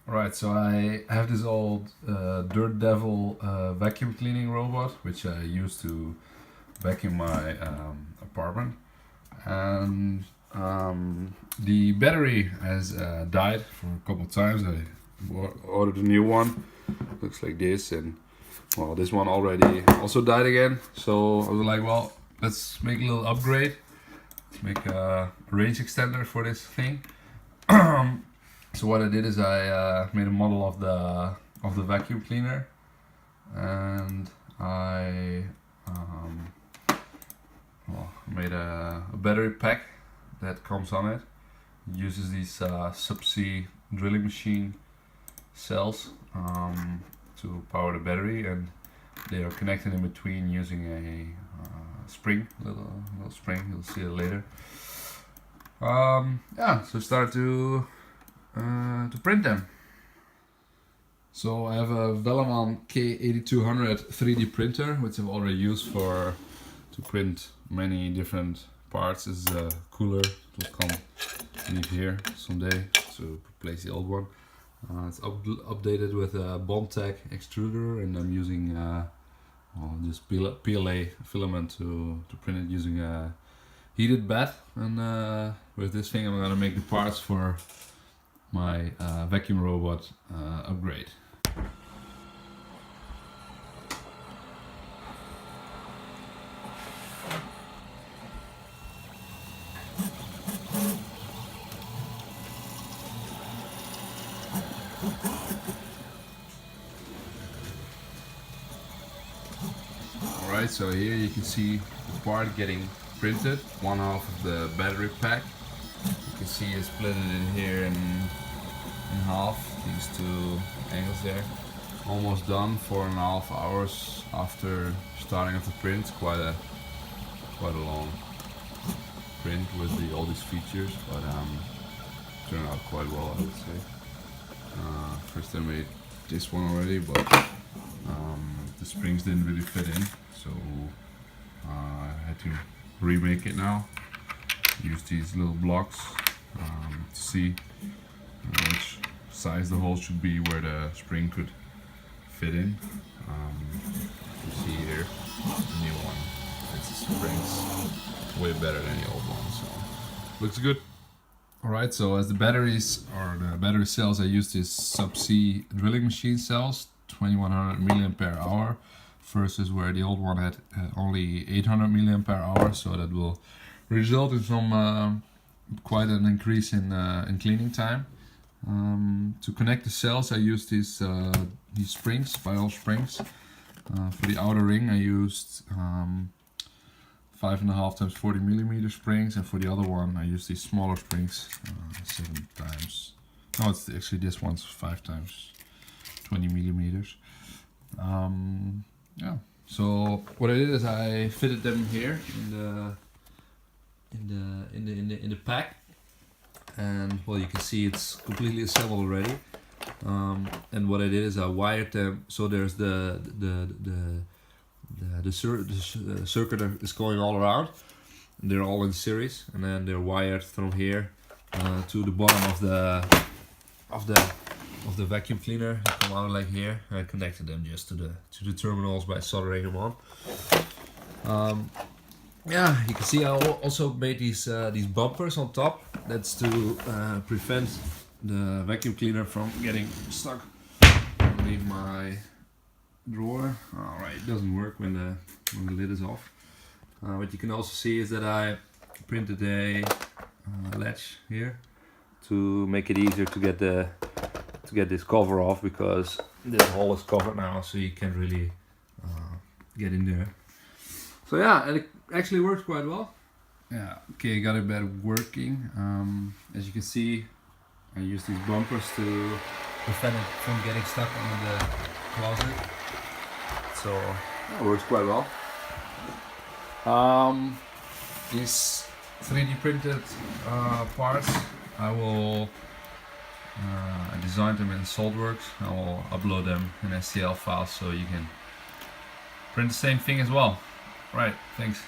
Alright, so I have this old Dirt Devil vacuum cleaning robot, which I use to vacuum my apartment. And the battery has died for a couple of times. I ordered a new one. Looks like this, and well, this one already also died again. So I was like, well, let's make a little upgrade. Let's make a range extender for this thing. So what I did is I made a model of the vacuum cleaner, and I made a battery pack that comes on it. It uses these subsea drilling machine cells to power the battery, and they are connected in between using a spring, little spring. You'll see it later. Yeah, so start to print them. So I have a Velaman K8200 3D printer, which I've already used to print many different parts. This is a cooler. It will come leave here someday to replace the old one. It's updated with a Bondtech extruder, and I'm using just PLA filament to print it using a heated bed. And with this thing I'm gonna make the parts for my vacuum robot upgrade. Alright, so here you can see the part getting printed, one half of the battery pack. You can see it's split it in here in half, these two angles there. Almost done, 4.5 hours after starting of the print. Quite a long print with all these features, but turned out quite well, I would say. First I made this one already, but the springs didn't really fit in, so I had to remake it now. Use these little blocks to see which size the hole should be where the spring could fit in. You see here, the new one. Its springs way better than the old one, so looks good. Alright, so as the batteries or the battery cells, I use these subsea drilling machine cells, 2100 milliampere hour, versus where the old one had only 800 milliampere hour. So that will result in some quite an increase in cleaning time. To connect the cells, I use these springs, spiral springs. For the outer ring, I used 5.5 times 40 millimeter springs, and for the other one, I used these smaller springs, 7 times. No, it's actually this one's 5 times 20 millimeters. Yeah. So what I did is I fitted them here in the pack, and well, you can see it's completely assembled already. And what I did is I wired them, so there's the circuit that is going all around. And they're all in series, and then they're wired from here to the bottom of the vacuum cleaner. They come out like here. I connected them just to the terminals by soldering them on. Yeah, you can see I also made these bumpers on top. That's to prevent the vacuum cleaner from getting stuck underneath my drawer. Alright, it doesn't work when the lid is off. What you can also see is that I printed a latch here to make it easier to get this cover off, because this hole is covered now, so you can't really get in there. So yeah, and it actually works quite well. Yeah, okay, I got it back working. As you can see, I use these bumpers to prevent it from getting stuck in the closet. So that works quite well. These 3D printed parts, I will I designed them in SolidWorks. I will upload them in STL files so you can print the same thing as well. Right, thanks.